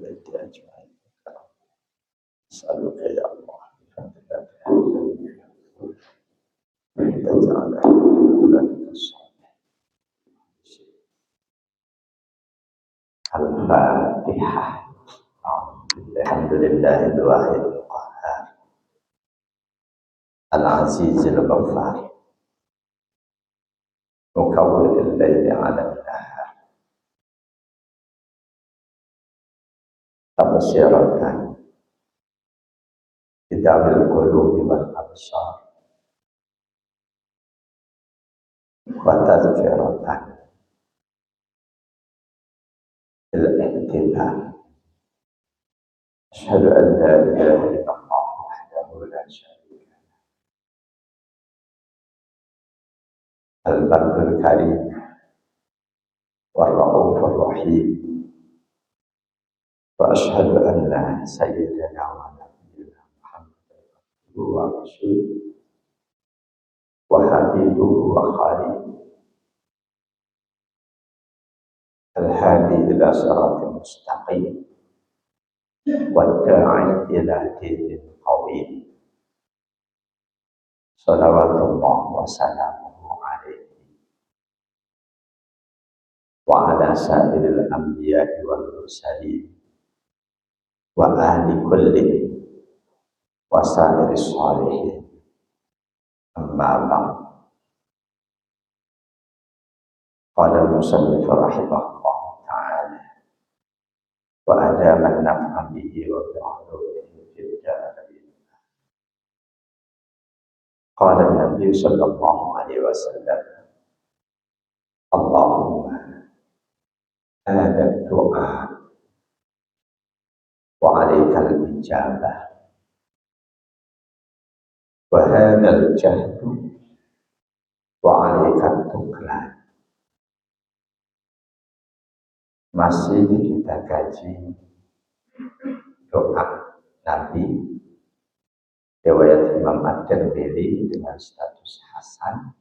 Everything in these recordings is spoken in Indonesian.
البيت أجمعين. أسألك يا الله أن تجعل ذلك الصالح. الفاتحة. الحمد لله الواحد القهار العزيز الغفار مكور الليل على النهار تبصرة بذوي القلوب والأبصار وتذكرة بالاهتمام. أشهد أن لا إله إلا الله وحده لا شريك له البر الكريم والرؤوف الرحيم. وأشهد أن سيدنا ونبينا محمد عبده ورسوله وحبيبه وخليله الهادي إلى صراط مستقيم والداعي إلى دين قويم. صلوات الله وسلامه عليه وعلى سائر الأنبياء والمرسلين وآل كل وسائر الصالحين. أما بعد، قال المصنف رحمه الله تعالى: وأدام النفع به وبعلومه في الدارين. قال النبي صلى الله عليه وسلم: اللهم هذا الدعاء وعليك الإجابة وهذا الجهد وعليك التكلان. Masih kita kaji doa Nabi riwayat Imam At-Tirmidzi dengan status hasan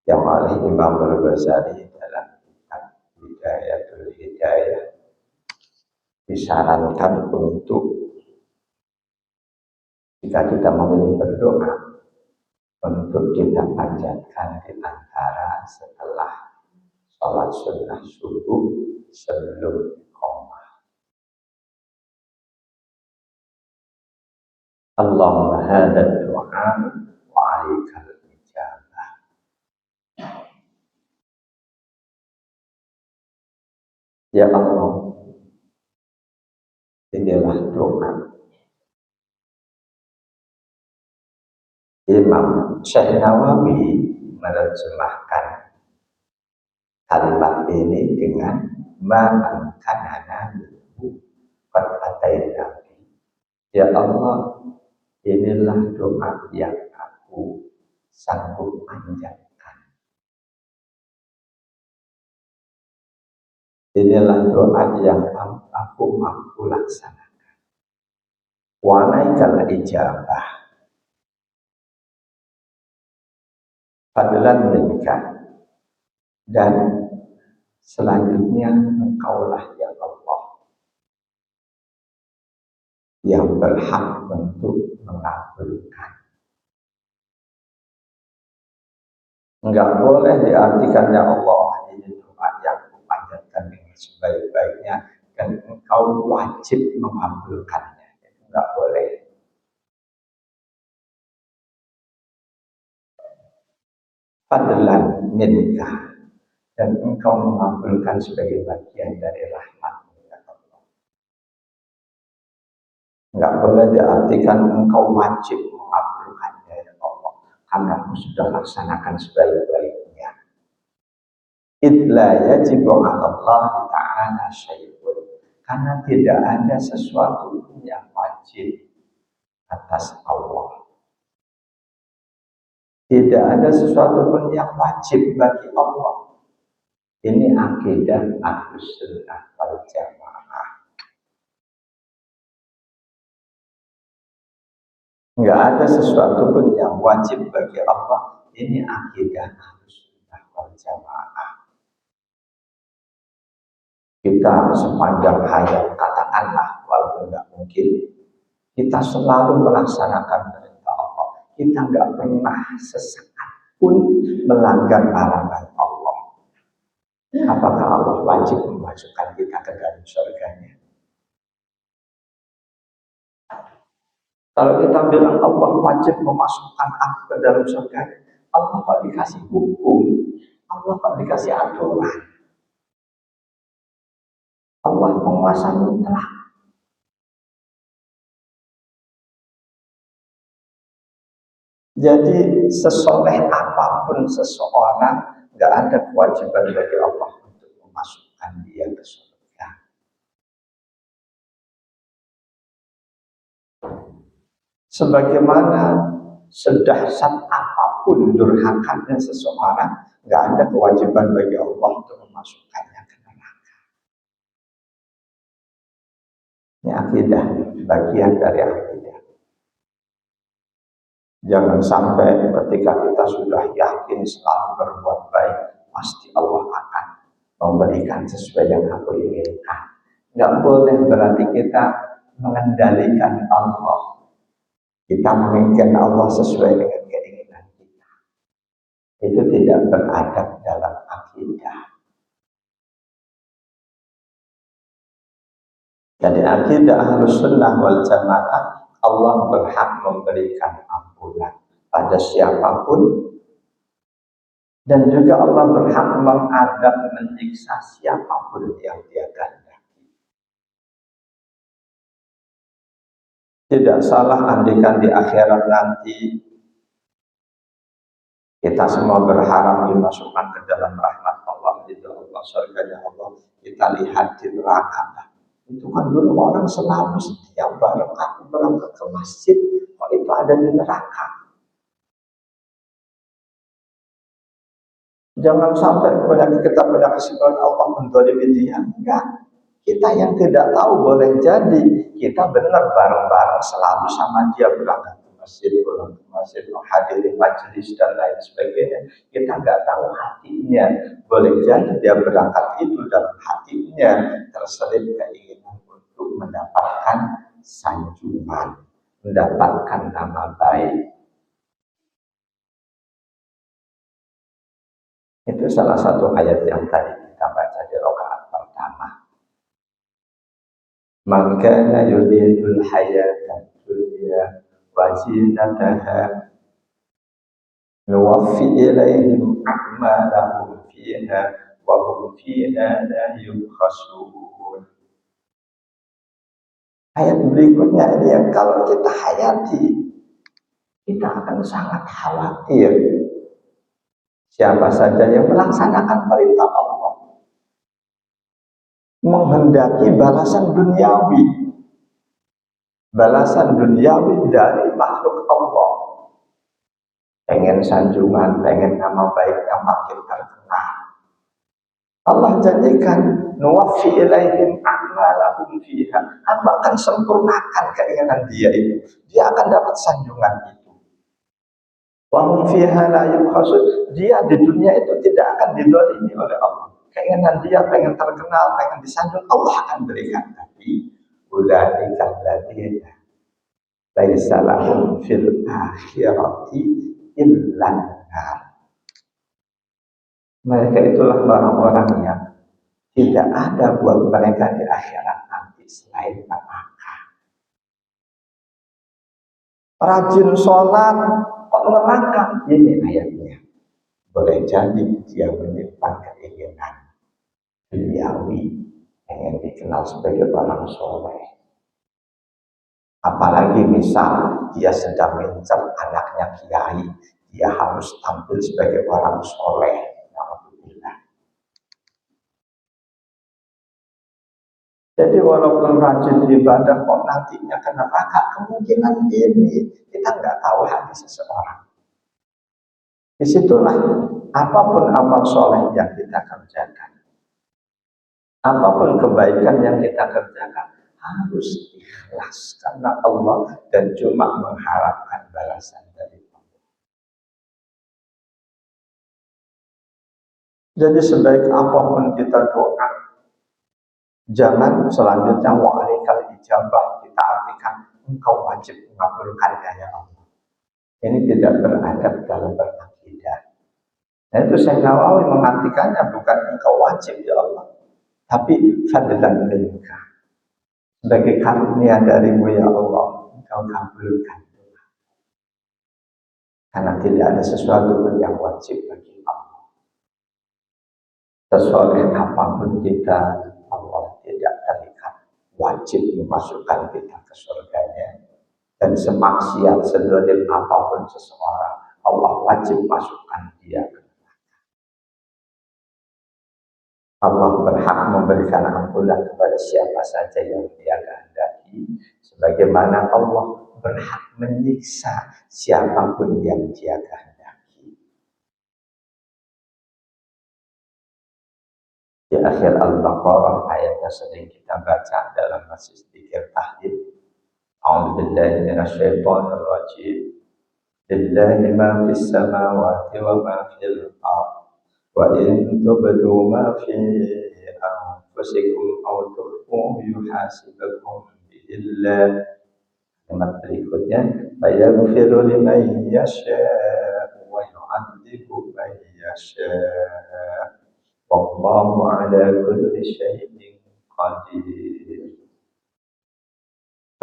yang oleh Imam Al-Ghazali dalam kitab Hidayatul Hidayah disarankan untuk jika kita memilih berdoa untuk kita panjatkan di antara setelah salat sunnah subuh sebelum iqamah. Allahumma hadha du'a wa 'alaikal ijabah. Ya Allah, inilah doa. Imam Syekh Nawawi menerjemahkan kalimat ini dengan ma'an kanana minhu qad ataina. Ya Allah, inilah doa yang aku sanggup panjatkan. Inilah doa yang aku mampu laksanakan. Wa alaikal ijabah. Fadlan minka, dan selanjutnya engkaulah ya Allah yang berhak untuk mengabulkan. Enggak boleh diartikan ya Allah ini doa yang kupanjatkan dengan sebaik-baiknya dan engkau wajib mengabulkannya. Enggak boleh. Fadlan minka, dan engkau mengabulkan sebagai bagian dari rahmat-Mu ya Allah. Enggak boleh diartikan engkau wajib mengabulkannya ya Allah, karena aku sudah laksanakan sebaik-baiknya. Idla yajibu 'ala Allah ta'ala syai'un, karena tidak ada sesuatu yang wajib atas Allah. Tidak ada sesuatu pun yang wajib bagi Allah. Ini akidah Ahlus Sunnah wal Jamaah. Enggak ada sesuatu pun yang wajib bagi Allah. Ini akidah Ahlus Sunnah wal Jamaah. Kita sepanjang hayat kata usahakanlah walaupun nggak mungkin kita selalu melaksanakan perintah Allah. Kita nggak pernah sesaat pun melanggar larangan Allah. Apakah Allah wajib memasukkan kita ke dalam surganya? Kalau kita bilang Allah wajib memasukkan aku ke dalam surga, Allah kok dikasih hukum, Allah kok dikasih aturan. Allah penguasa mutlak. Jadi sesoleh apapun seseorang, nggak ada kewajiban bagi Allah untuk memasukkan dia ke surga. Sebagaimana sedahsyat apapun durhakanya seseorang, nggak ada kewajiban bagi Allah untuk memasukkannya ke neraka. Ini akidah, bagian dari akidah. Jangan sampai ketika kita sudah yakin selalu berbuat baik, pasti Allah akan memberikan sesuai yang aku inginkan. Nggak boleh berarti kita mengendalikan Allah. Kita menginginkan Allah sesuai dengan keinginan kita. Itu tidak beradab dalam akidah. Jadi akidah Ahlus Sunnah wal Jamaah, Allah berhak memberikan ampunan pada siapapun, dan juga Allah berhak mengadab menyiksa siapapun yang dia kehendaki. Tidak salah andikan di akhirat nanti kita semua berharap dimasukkan ke dalam rahmat Allah, di dalam surganya Allah. Kita lihat di neraka. Itu kan dulu orang selalu setiap bareng aku berangkat ke masjid, kok itu ada di neraka. Jangan sampai kita punya kesimpulan Allah mendolimi dia. Enggak. Kita yang tidak tahu boleh jadi kita benar bareng-bareng selalu sama dia berangkat ke masjid, pulang ke masjid, menghadiri majelis dan lain sebagainya. Kita nggak tahu hatinya. Boleh jadi dia berangkat itu dalam hatinya terselip keinginan untuk mendapatkan sanjungan, mendapatkan nama baik. Itu salah satu ayat yang tadi kita baca di rakaat pertama. Man kana yuridul hayata dunya wa zinataha nuwaffi ilaihim a'malahum fiha wa hum fiha la yubkhasun. Ayat berikutnya ini yang kalau kita hayati, kita akan sangat khawatir. Siapa saja yang melaksanakan perintah Allah, menghendaki balasan duniawi dari makhluk Allah, pengen sanjungan, pengen nama baiknya makin terkenal. Allah janjikan nuwaffi ilaihim a'malahum fiha, hamba akan sempurnakan keinginan dia itu, dia akan dapat sanjungan itu. Wa hum fiha la yubkhasun, dia di dunia itu tidak akan didolimi oleh Allah. Keinginan dia pengen terkenal, pengen disanjung, Allah akan berikan. Tapi ulaika alladziina laisa lahum fil akhirati illa an-nar. Mereka itulah orang-orang yang tidak ada buat mereka di akhirat nanti selain neraka. Rajin sholat kok neraka? Ini ayatnya. Boleh jadi dia menyimpan keinginan duniawi, ingin dikenal sebagai orang soleh. Apalagi misal dia sedang mengincar anaknya kiai, dia harus tampil sebagai orang soleh. Alhamdulillah. Jadi walaupun rajin ibadah kok nantinya ke neraka, kemungkinan ini kita nggak tahu hati seseorang. Disitulah apapun amal soleh yang kita kerjakan, apapun kebaikan yang kita kerjakan, harus ikhlas karena Allah dan cuma mengharapkan balasan dari Allah. Jadi sebaik apapun kita doa, Jangan selanjutnya wa'alikal ijabah kita artikan engkau wajib mengabulkannya ya Allah. Ini tidak beradab dalam berakidah. Nah itu Syekh Nawawi mengartikannya bukan engkau wajib ya Allah, tapi fadlan minka, sebagai karunia darimu ya Allah, engkau kabulkan. Karena tidak ada sesuatu pun yang wajib bagi Allah. Sesoleh apapun kita, Allah tidak terikat wajib memasukkan kita ke surganya. Dan semaksiat sedolim apapun seseorang, Allah wajib masukkan dia ke neraka. Allah berhak memberikan ampunan kepada siapa saja yang dia kehendaki, sebagaimana Allah berhak menyiksa siapapun yang dia kehendaki. Di akhir Al-Baqarah ayatnya sering kita baca dalam masjid zikir tahlil. A'udzubillahi minasyaitonir rajim. Lillahi ma fis samawati wa ma fil ardh. Wa in tubdu ma fi anfusikum aw tukhfuhu yuhasibukum billah. Kalimat berikutnya, fayaghfiru liman yasha' wa yu'adzibu man yasha'. Wallahu ala kulli syai'in qadir.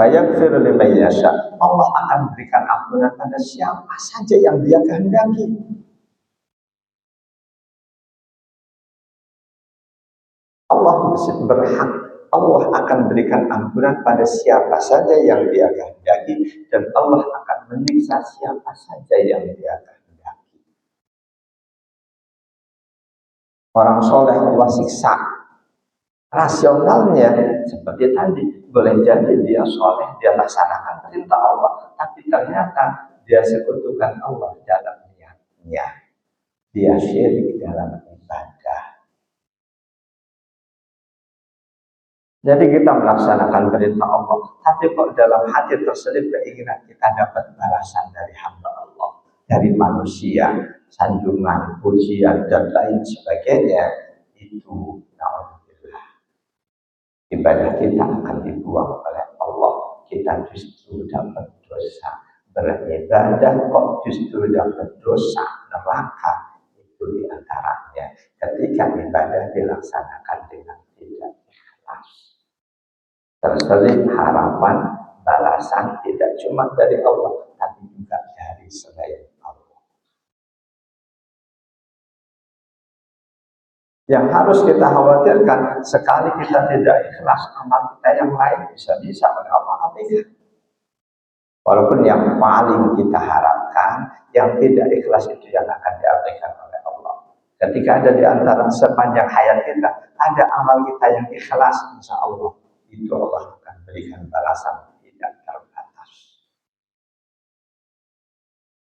Fayaghfiru liman yasha'. Allah akan berikan ampunan pada siapa saja yang dia kehendaki. Allah berhak, Allah akan berikan ampunan pada siapa saja yang dia kehendaki, dan Allah akan menyiksa siapa saja yang dia kehendaki. Orang soleh Allah siksa. Rasionalnya seperti tadi, boleh jadi dia soleh, dia laksanakan perintah Allah, tapi ternyata dia sekutukan Allah dalam niatnya, dia syirik dalam ibadah. Jadi kita melaksanakan perintah Allah, tapi kok dalam hati terselip keinginan kita dapat balasan dari hamba Allah, dari manusia, sanjungan, pujian, dan lain sebagainya, itu na'udzubillah. Ibadah kita akan dibuang oleh Allah, kita justru dapat dosa. Beribadah kok justru dapat dosa, neraka. Itu diantaranya ketika ibadah dilaksanakan dengan tidak ikhlas. Terselip harapan balasan tidak cuma dari Allah, tapi juga dari selain Allah. Yang harus kita khawatirkan, sekali kita tidak ikhlas, amal kita yang lain bisa-bisa oleh Allah abaikan. Walaupun yang paling kita harapkan, yang tidak ikhlas itu yang akan diabaikan oleh Allah. Ketika ada di antara sepanjang hayat kita, ada amal kita yang ikhlas, insya Allah itu Allah akan berikan balasan tidak terbatas.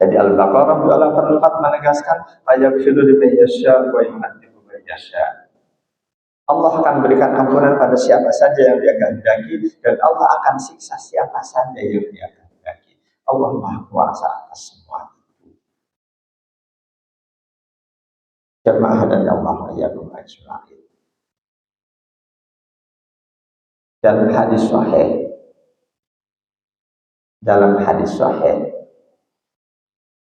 Jadi Al-Baqarah 284 menegaskan, fayaghfiru liman yasha' wa yu'adzibu man yasha'. Allah akan berikan ampunan pada siapa saja yang dia kehendaki, dan Allah akan siksa siapa saja yang dia kehendaki. Allah Maha Kuasa atas semua itu. Jamaah dan Allah ayyakum ajma'in. Dalam hadis sahih,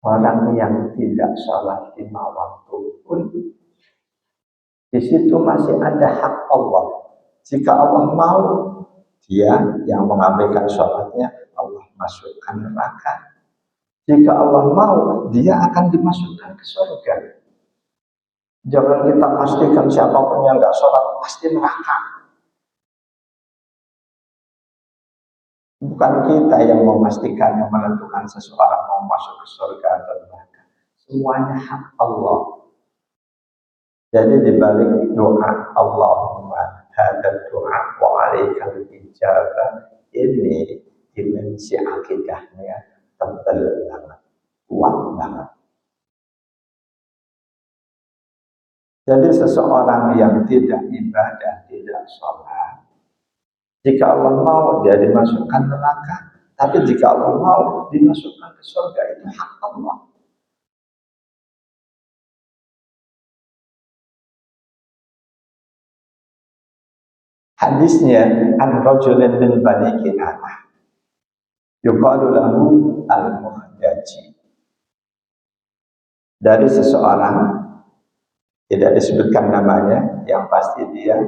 orang yang tidak sholat 5 waktu pun di situ masih ada hak Allah. Jika Allah mau, dia yang mengabaikan sholatnya, Allah masukkan neraka. Jika Allah mau, dia akan dimasukkan ke surga. Jangan kita pastikan siapapun yang nggak sholat pasti neraka. Bukan kita yang memastikan, yang menentukan seseorang mau masuk ke surga atau neraka. Semuanya hak Allah. Jadi dibalik doa Allahumma hadza doa wa alaikal ijabah, ini dimensi akidahnya tebal banget, kuat banget. Jadi seseorang yang tidak ibadah, tidak sholat, jika Allah mau dia dimasukkan neraka, tapi jika Allah mau dimasukkan ke surga, itu hak Allah. Hadisnya an rajulin min Bani Kinanah yuqalu lahu al-Muhdaji. Dari seseorang, tidak disebutkan namanya, yang pasti dia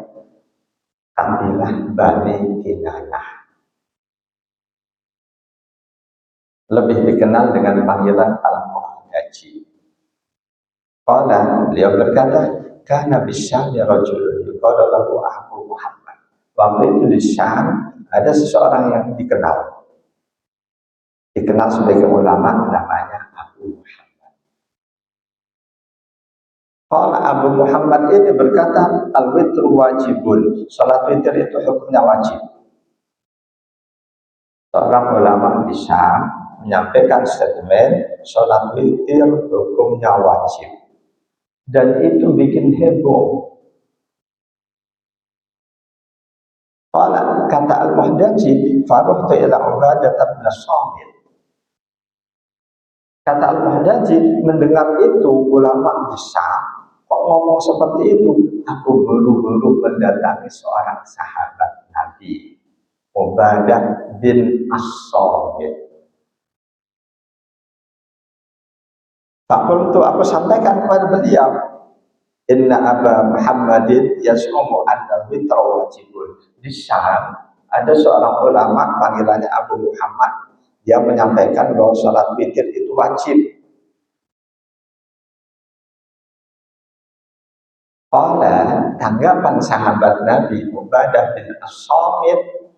kabilah Bani Kinanah. Lebih dikenal dengan panggilan al-Muhdaji. Qala, beliau berkata, kana bisyam ya rajulun yuqalu lahu Abu Muhammad. Waktu itu di Syam ada seseorang yang dikenal sebagai ulama, namanya Abu Muhammad. Kalau Abu Muhammad ini berkata, al-witru wajibun, salat witir itu hukumnya wajib. Seorang ulama di Syam menyampaikan statement, salat witir hukumnya wajib, dan itu bikin heboh. Kata al-Muhdaji, faruhtu ila Ubadah bin Samit. Kata al-Muhdaji, mendengar itu ulama bisa kok ngomong seperti itu, aku buru-buru mendatangi seorang sahabat Nabi, Ubadah bin As-Samit. Aku sampaikan kepada beliau, inna Aba Muhammadin yas'umu annal witra wajibun. Di Syam ada seorang ulama panggilannya Abu Muhammad yang menyampaikan bahwa salat witir itu wajib. Tanggapan sahabat Nabi Ubadah bin As-Samit,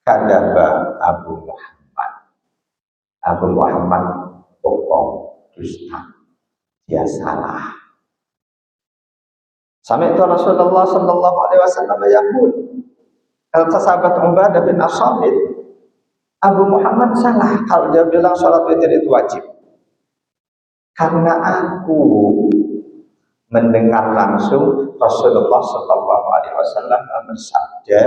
kadaba Abu Muhammad. Abu Muhammad bohong, dusta, dia salah. Sampai itu Rasulullah sallallahu alaihi wasallam yaqul, kata sahabat Ubadah bin As-Samit, Abu Muhammad salah kalau dia bilang salat witir itu wajib. Karena aku mendengar langsung Rasulullah sallallahu alaihi wasallam bersabda,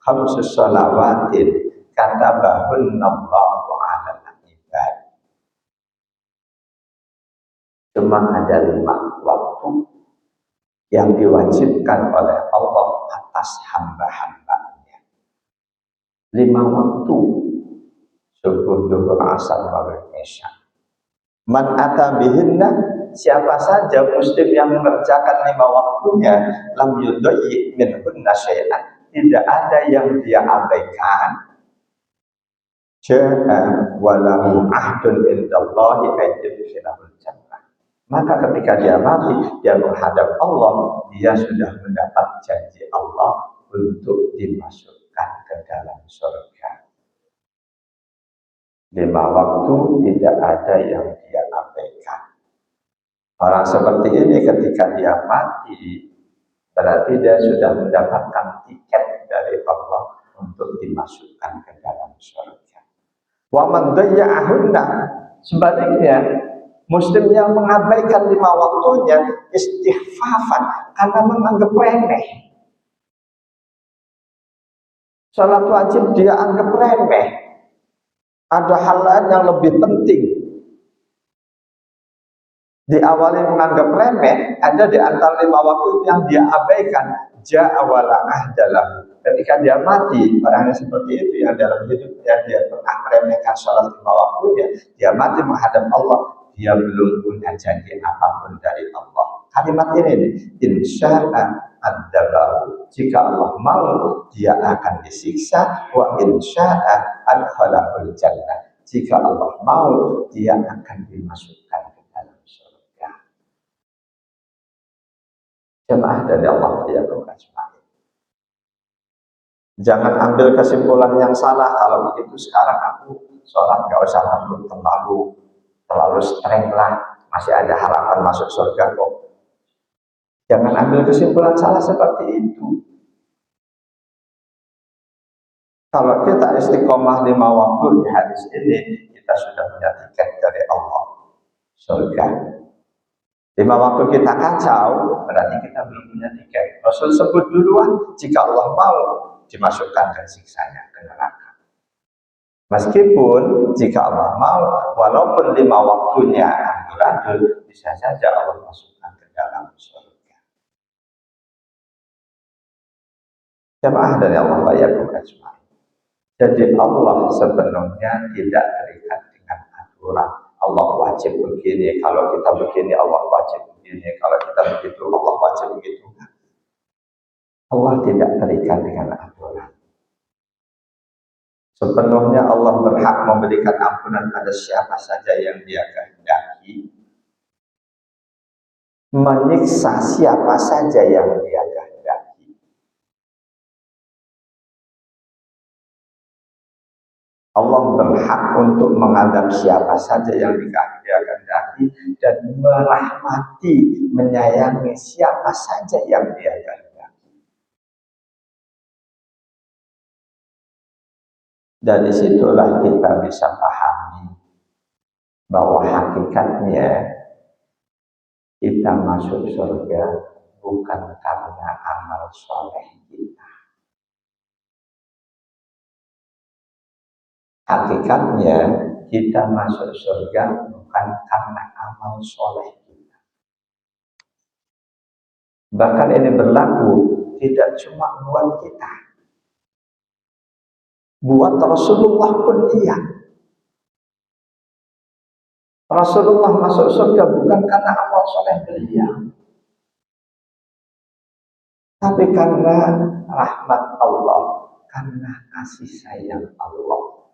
khamsus shalawatin katabahunallahu 'alal ibad. Cuma ada 5 waktu yang diwajibkan oleh Allah atas hamba-hambanya. 5 waktu: subuh, zuhur, asar, maghrib, isya. Man ata bihinna, siapa saja muslim yang mengerjakan 5 waktunya, lam yudayyi minhunna syai'an, tidak ada yang dia abaikan. Ja'a walahu ahdun indallahi ayyidkhilahul jannah. Maka ketika dia mati, dia menghadap Allah, dia sudah mendapat janji Allah untuk dimasukkan ke dalam surga. 5 waktu tidak ada yang dia abaikan. Orang seperti ini ketika dia mati, berarti dia sudah mendapatkan tiket dari Allah untuk dimasukkan ke dalam surga. Wa man dayya'ahunna, sebaliknya muslim yang mengabaikan 5 waktunya istighfafan, karena menganggap remeh. Salat wajib dia anggap remeh. Ada hal lain yang lebih penting. Diawali menganggap remeh, ada di antara 5 waktu yang dia abaikan. Ja'a wala ahdalah. Ketika dia mati, orangnya seperti itu yang dalam hidupnya dia pernah meremehkan salat 5 waktunya, dia mati menghadap Allah, dia belum punya janji apapun dari Allah. Kalimat ini, insya'a adzabahu, jika Allah mau dia akan disiksa, wa insya'a adkhalahul jannah, jika Allah mau dia akan dimasukkan ke dalam surga. Jemaah dari Allah ya Tuhan. Jangan ambil kesimpulan yang salah, kalau begitu sekarang aku sholat gak usah terlalu streng lah, masih ada harapan masuk surga kok. Jangan ambil kesimpulan salah seperti itu. Kalau kita istiqomah 5 waktu di hadis ini, kita sudah punya tiket dari Allah, surga. 5 waktu kita kacau, berarti kita belum punya tiket. Rasul sebut duluan, jika Allah mau dimasukkan ke siksanya, ke neraka. Meskipun jika Allah mau, walaupun 5 waktunya amburadul, bisa saja Allah masukkan ke dalam surga. Jamaah dari Allah wa iyyakum ajma'in. Jadi Allah sepenuhnya tidak terikat dengan aturan. Allah wajib begini, kalau kita begini Allah wajib begini, kalau kita begitu Allah wajib begitu. Allah tidak terikat dengan aturan. Sepenuhnya Allah berhak memberikan ampunan pada siapa saja yang Dia kehendaki, menyiksa siapa saja yang Dia kehendaki. Allah berhak untuk mengadab siapa saja yang Dia kehendaki dan merahmati, menyayangi siapa saja yang Dia kehendaki. Dari situlah kita bisa pahami bahwa hakikatnya kita masuk surga bukan karena amal soleh kita. Hakikatnya kita masuk surga bukan karena amal soleh kita. Bahkan ini berlaku tidak cuma buat kita, buat Rasulullah pun iya. Rasulullah masuk surga bukan karena amal soleh beliau, tapi karena rahmat Allah, karena kasih sayang Allah.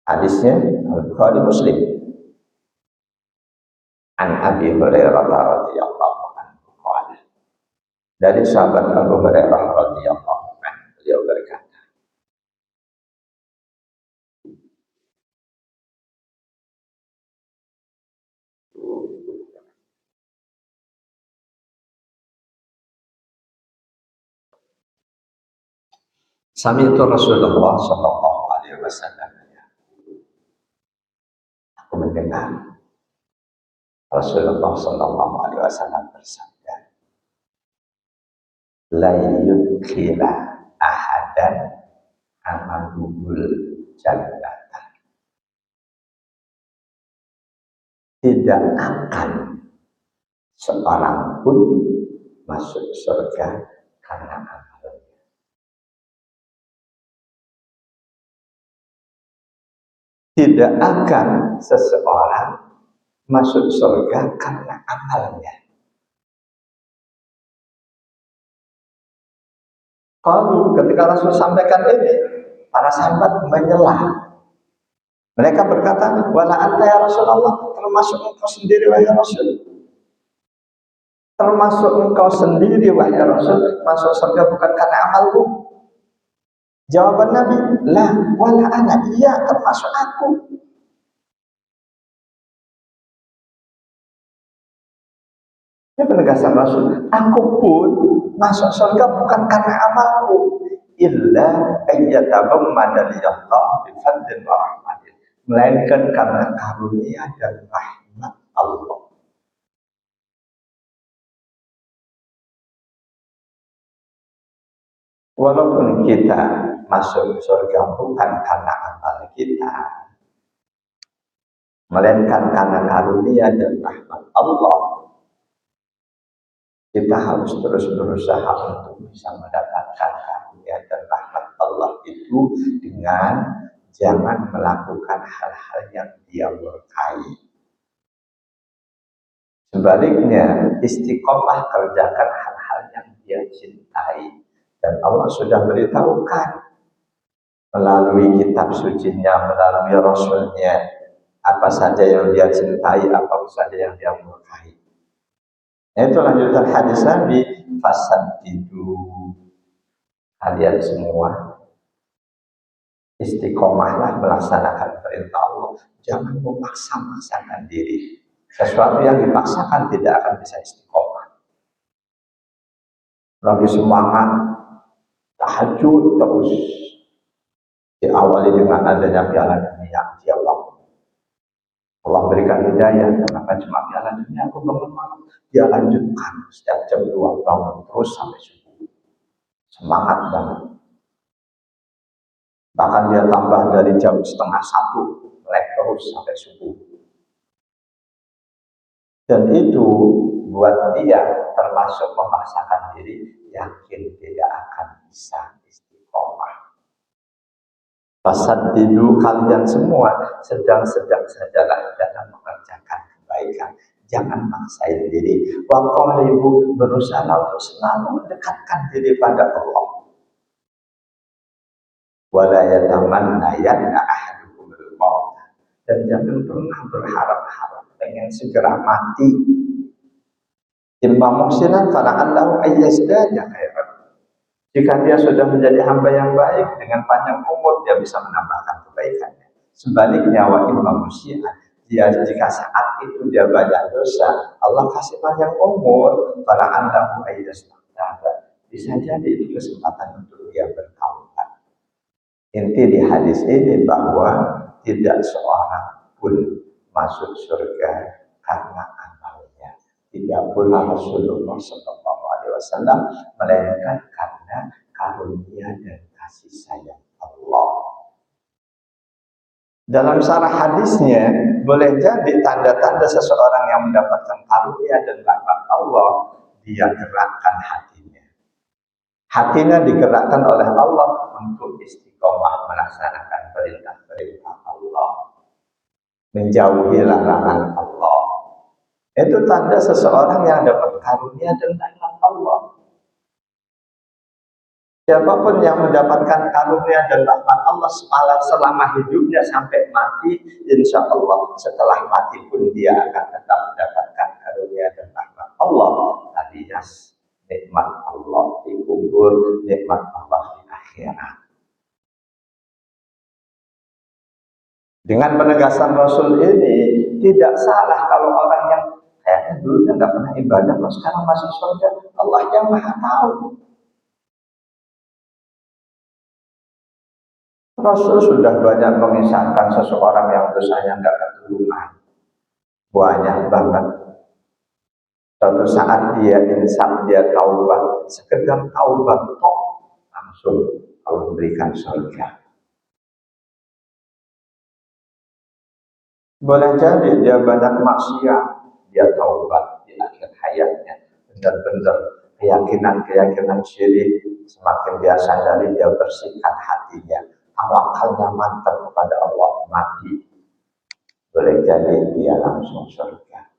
Hadisnya Al-Bukhari Muslim. An Abi Hurairah radhiyallahu anhu qala. Dari sahabat Abu Hurairah radhiyallahu anhu, beliau berkata, Sami'tu Rasulullah sallallahu alaihi wasallam. Aku mendengar Rasulullah sallallahu alaihi wasallam bersabda, la yudkhila ahadan amalul jannah. Tidak akan seorang pun masuk surga karena amalnya. Tidak akan seseorang masuk surga karena amalnya. Kalau ketika Rasul sampaikan ini, para sahabat menyelah. Mereka berkata, wala anta ya Rasulullah, termasuk engkau sendiri wahai Rasul. Termasuk engkau sendiri wahai Rasul, masuk surga bukan karena amalmu. Jawaban Nabi, la wala ana, iya termasuk aku. Ini penegasan Rasul, aku pun masuk surga bukan karena amalku, illa ayyatagammadaliyallahu bifadlin wa rahmatin, melainkan karena karunia dan rahmat Allah. Walaupun kita masuk surga bukan karena amal kita, melainkan karena karunia dan rahmat Allah, kita harus terus berusaha untuk bisa mendapatkan karunia dan rahmat Allah itu dengan jangan melakukan hal-hal yang Dia murkai. Sebaliknya, istiqomah kerjakan hal-hal yang Dia cintai. Dan Allah sudah beritahukan melalui kitab sucinya, melalui Rasulnya, apa saja yang Dia cintai, apa saja yang Dia murkai. Itu lanjutan hadis Nabi, fasaddidu, kalian semua istiqomahlah melaksanakan perintah Allah, jangan memaksa-maksakan diri. Sesuatu yang dipaksakan tidak akan bisa istiqomah. Lagi semangat tahajud terus, diawali dengan adanya piala dunia, ya Allah berikan hidayah, kenapa cuma piala dunia, aku bangun malam. Dia lanjutkan setiap jam 2 bangun terus sampai subuh. Semangat banget. Bahkan dia tambah dari jam 12:30 melek terus sampai subuh. Dan itu buat dia termasuk memaksakan diri, yakin tidak akan bisa istiqomah. Fasaddidu, kalian semua sedang-sedang sajalah dalam mengerjakan kebaikan. Jangan maksain diri. Wa qaribu, berusaha untuk selalu mendekatkan diri pada Allah. Wala yatamanna yanna ahadukumul maut, dan jangan pernah berharap-harap pengen segera mati. Imma muhsinan fala'allahu ayyazdada khairan. Jika dia sudah menjadi hamba yang baik, dengan panjang umur dia bisa menambahkan kebaikannya. Sebaliknya, wa imma musian, dia jika saat itu dia banyak dosa, Allah kasih panjang umur, fala'allahu ayyazdada. Bisa jadi itu kesempatan untuk dia bertaubat. Inti di hadis ini bahwa tidak seorang pun masuk surga karena amalnya. Tidak pula Rasulullah SAW, melainkan karena karunia dan kasih sayang Allah. Dalam syarah hadisnya, boleh jadi tanda-tanda seseorang yang mendapatkan karunia dan rahmat Allah, dia gerakkan hatinya. Hatinya digerakkan oleh Allah untuk istiqomah melaksanakan perintah-perintah Allah, menjauhi larangan Allah. Itu tanda seseorang yang dapat karunia dan rahmat Allah. Siapapun yang mendapatkan karunia dan rahmat Allah selama hidupnya sampai mati, insya Allah setelah mati pun dia akan tetap mendapatkan karunia dan rahmat Allah, alias nikmat Allah di kubur, nikmat Allah di akhirat. Dengan penegasan Rasul ini, tidak salah kalau orang yang kayaknya dulu nggak pernah ibadah, kok sekarang masuk surga. Allah yang Maha tahu. Rasul sudah banyak mengisahkan seseorang yang dosanya nggak ketulungan, banyak banget. Suatu saat dia insaf, dia taubat, sekedar taubat tok, langsung Allah memberikan surga. Boleh jadi dia banyak maksiat, dia taubat di akhir hayatnya, benar-benar keyakinan syirik semakin dia sadari, dia bersihkan hatinya, tawakalnya mantap kepada Allah, mati. Boleh jadi dia langsung surga.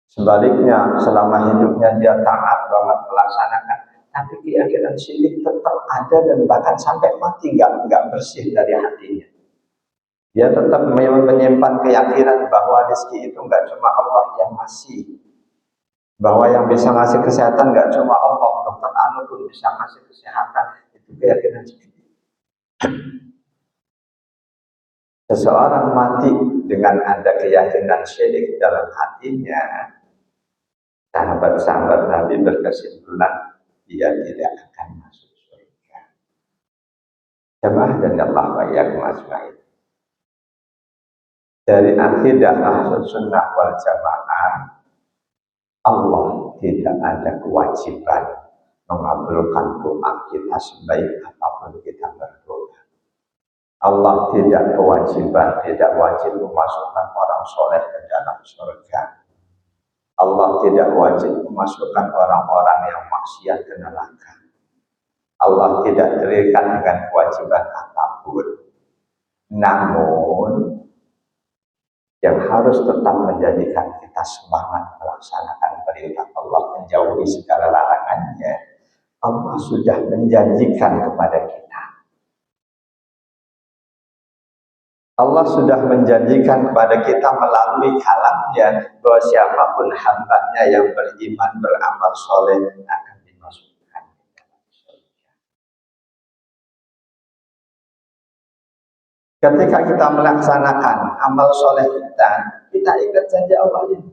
Sebaliknya, selama hidupnya dia taat banget melaksanakan, tapi keyakinan syirik tetap ada dan bahkan sampai mati nggak bersih dari hatinya. Dia tetap menyimpan keyakinan bahwa rezeki itu nggak cuma Allah yang ngasih, bahwa yang bisa ngasih kesehatan nggak cuma Allah, dokter Anu pun bisa ngasih kesehatan. Itu keyakinan syirik. Seseorang mati dengan ada keyakinan syirik dalam hatinya, sahabat-sahabat Nabi berkesimpulan dia tidak akan masuk surga. Jamaah dan Allah wa iyyakum ajmain. Dari akidah Ahlus Sunnah wal Jamaah, Allah tidak ada kewajiban mengabulkan doa kita sebaik apapun kita berdoa. Allah tidak kewajiban, tidak wajib memasukkan orang soleh ke dalam surga. Allah tidak wajib memasukkan orang-orang yang maksiat ke neraka. Allah tidak terikat dengan kewajiban apapun. Namun yang harus tetap menjadikan kita semangat melaksanakan perintah Allah, menjauhi segala larangannya, Allah sudah menjanjikan kepada kita. Allah sudah menjanjikan kepada kita melalui kalamnya bahwa siapapun hambanya yang beriman, beramal soleh akan dimasukkan ke dalam surga. Ketika kita melaksanakan amal soleh kita ingat janji Allah ini.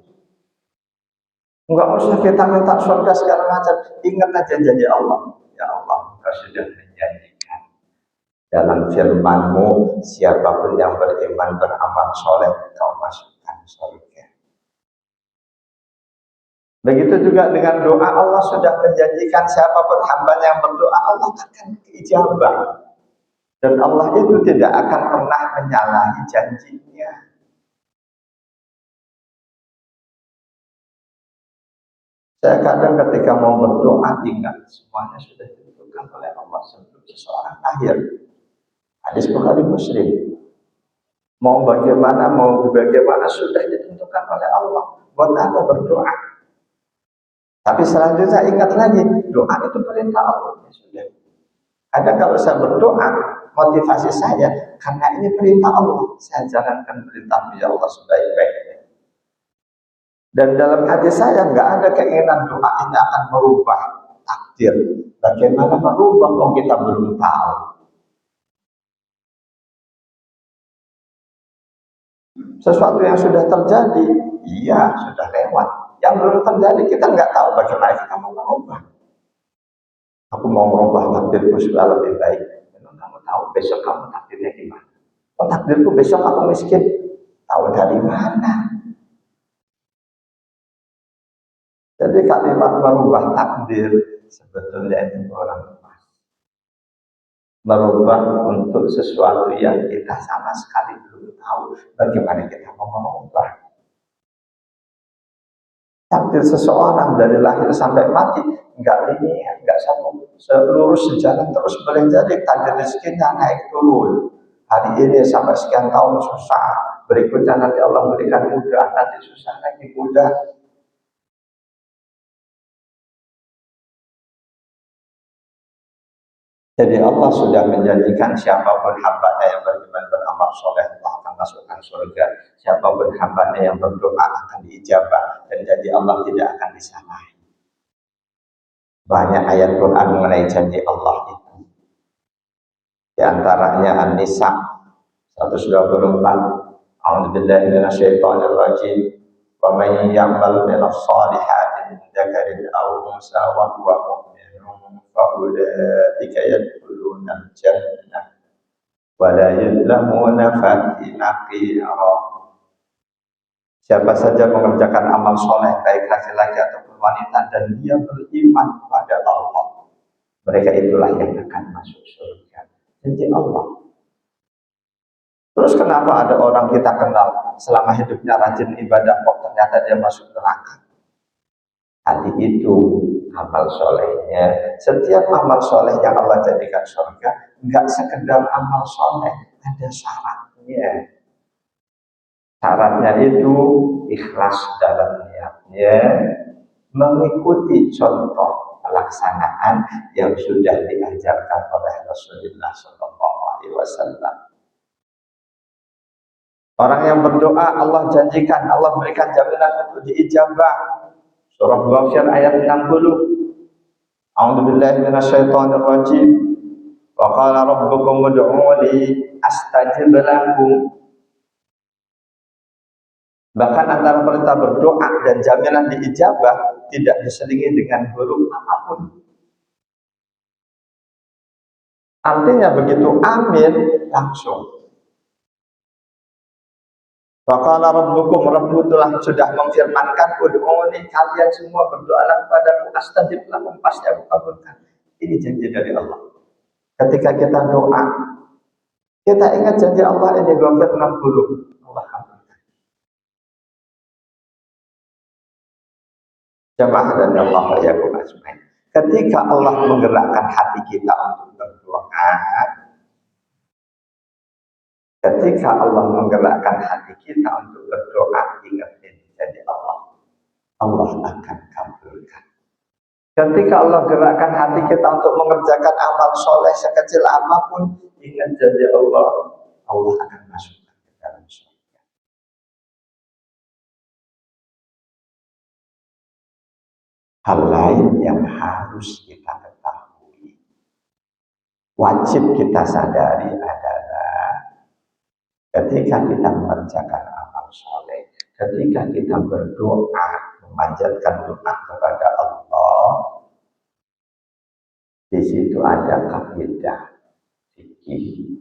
Enggak usah kita minta surga segala macam, ingat aja janji Allah. Ya Allah, Engkau sudah menjanjikan dalam firman-Mu, siapapun yang beriman, beramal soleh, Kau masukkan surga. Begitu juga dengan doa, Allah sudah menjanjikan siapapun hamba yang berdoa, Allah akan ijabah. Dan Allah itu tidak akan pernah menyalahi janjinya. Saya kadang ketika mau berdoa ingat semuanya sudah ditentukan oleh Allah sebelum seseorang lahir. Hadis Bukhari Muslim. Mau bagaimana sudah ditentukan oleh Allah. Buat apa berdoa? Tapi selanjutnya ingat lagi, doa itu perintah Allah. Ya sudah. Kadang kalau saya berdoa, motivasi saya karena ini perintah Allah. Saya jalankan perintah ya Allah sebaik-baiknya. Dan dalam hati saya nggak ada keinginan doa ini akan merubah takdir. Bagaimana merubah kalau kita belum tahu? Sesuatu yang sudah terjadi, iya sudah lewat. Yang belum terjadi kita nggak tahu bagaimana kita mau merubah. Aku mau merubah takdirku supaya lebih baik. Memang kamu tahu besok kamu takdirnya gimana? Oh, takdirku besok aku miskin. Tahu dari mana? Jadi kalimat merubah takdir sebetulnya itu orang pas. Merubah untuk sesuatu yang kita sama sekali belum tahu bagaimana kita mau merubah. Takdir seseorang dari lahir sampai mati enggak linear, enggak sama lurus sejalan terus, boleh jadi takdir rezekinya naik turun. Hari ini sampai sekian tahun susah, berikutnya nanti Allah berikan mudah, nanti susah lagi mudah. Jadi Allah sudah menjanjikan siapapun hambanya yang beriman beramal soleh Allah akan masukkan surga. Siapapun hambanya yang berdoa akan diijabah, dan janji Allah tidak akan disalahi. Banyak ayat Quran mengenai janji Allah itu. Di antaranya An-Nisa 124. A'udzubillahi minasyaitonir rajim. Wa may ya'mal minas solihati min dzakarin aw unsa wa huwa mu'minun fa ulaika yadkhuluna al-jannah wa la yuzlamuna fatila. Siapa saja mengerjakan amal soleh baik laki-laki ataupun wanita dan dia beriman pada Allah, mereka itulah yang akan masuk surga. Janji Allah. Terus kenapa ada orang kita kenal selama hidupnya rajin ibadah kok ternyata dia masuk neraka? Hati itu amal solehnya. Setiap amal soleh yang Allah jadikan surga, enggak sekedar amal soleh, ada syaratnya. Syaratnya itu ikhlas dalam niatnya, mengikuti contoh pelaksanaan yang sudah diajarkan oleh Rasulullah SAW. Orang yang berdoa Allah janjikan, Allah berikan jaminan untuk diijabah. Surah Ghafir ayat 60. A'udzubillahi minasyaitonir rajim. Wa qala rabbukum ud'uni astajib lakum. Bahkan antara perintah berdoa dan jaminan diijabah tidak diselingi dengan huruf apapun. Artinya begitu amin langsung. Faqala rabbukum, Rabbu telah sudah memfirmankan, ud'uni, kalian semua berdoalah kepadaku, astajib lakum, pasti aku kabulkan. Ini janji dari Allah. Ketika kita doa, kita ingat janji Allah ini Ghafir 60. Allah kabulkan. Jamaah dan Allah ya ajmain. Ketika Allah menggerakkan hati kita untuk berdoa, ketika Allah menggerakkan hati kita untuk berdoa, ingat ini jadi Allah akan kabulkan. Ketika Allah gerakkan hati kita untuk mengerjakan amal soleh sekecil apapun, ingat janji Allah akan masukkan ke dalam surga. Hal lain yang harus kita ketahui, wajib kita sadari adalah ketika kita mengerjakan amal soleh, ketika kita berdoa, memanjatkan doa kepada Allah, di situ ada kaidah fikih,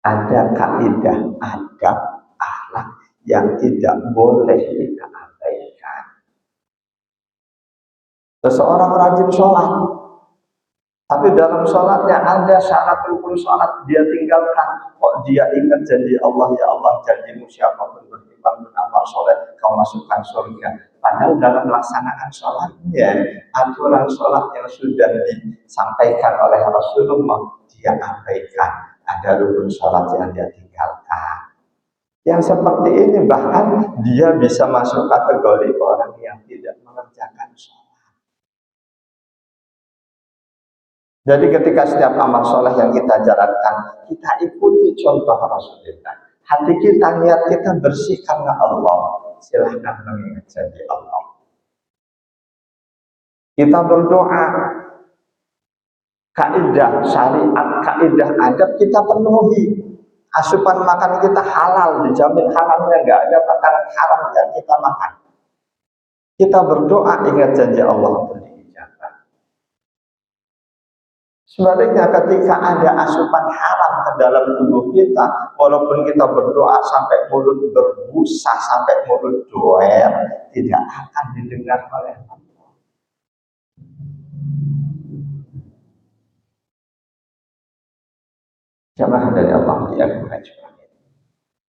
ada kaidah adab akhlak yang tidak boleh kita abaikan. Seseorang rajin sholat, tapi dalam sholatnya ada syarat rukun sholat dia tinggalkan. Kok dia ingat janji Allah, ya Allah janjimu siapapun beriman beramal soleh kau masukkan surga. Padahal dalam melaksanakan sholatnya, aturan sholat yang sudah disampaikan oleh Rasulullah, dia abaikan. Ada rukun sholat yang dia tinggalkan. Yang seperti ini bahkan dia bisa masuk kategori orang yang tidak mengerjakan sholat. Jadi ketika setiap amal sholat yang kita jalankan, kita ikuti contoh Rasulullah. Hati kita, niat kita bersih karena Allah. Silahkan mengingat janji Allah. Kita berdoa, kaidah syariat, kaidah adab kita penuhi. Asupan makan kita halal, dijamin halalnya, nggak ada makanan haram yang kita makan. Kita berdoa, ingat janji Allah untuk diijabah. Sebaliknya ketika ada asupan haram ke dalam tubuh kita, walaupun kita berdoa sampai mulut berbusa, sampai mulut doer, tidak akan didengar oleh Allah. Jamaah dari Allah yang mengajukan.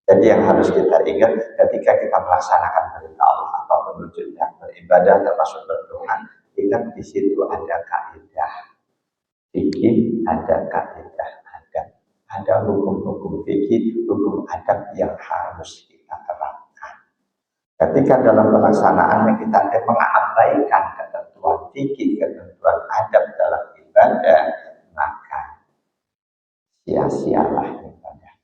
Jadi yang harus kita ingat ketika kita melaksanakan perintah Allah apapun wujudnya, beribadah termasuk berdoa, ingat di situ ada kaidah fikih, ada kaidah adab, ada hukum-hukum fikih, hukum adab yang harus kita terapkan. Ketika dalam pelaksanaannya kita mengabaikan ketentuan fikih, ketentuan adab dalam ibadah, maka sia-sialah ibadah.